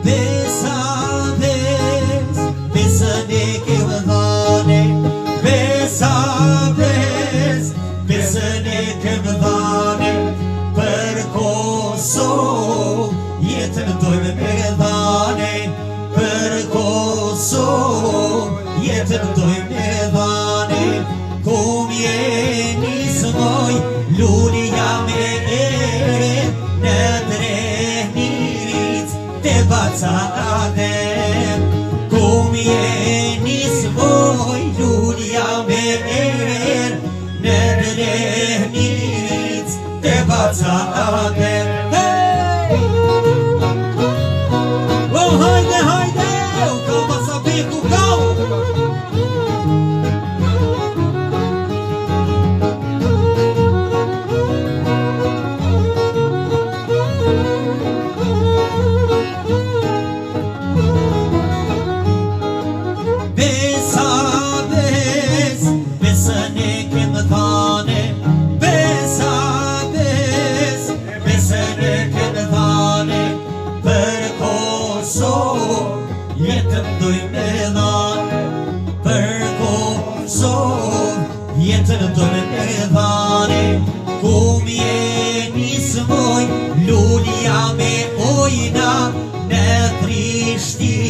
Besa bes, besën e ke vëdhane. Besa bes, besën e ke vëdhane. Për Kosovë jetën dojmë me dhane. Për Kosovë jetën dojmë me dhane. Kum jeni smoj, lunia me ere. Në Drehnirit te bacadem. Kum jeni smoj, lunia me ere. Në Drehnirit te bacadem. Oh, hajde, hajde, u ka basa beku kau. Besa bes, besën e ke më dhane. Besa bes, besën e ke më dhane. Për Kosovë jetën dojmë me dhane. Për Kosovë jetën dojmë me dhane. Kum jeni smoj, lulia me ojna. Në Prishtinë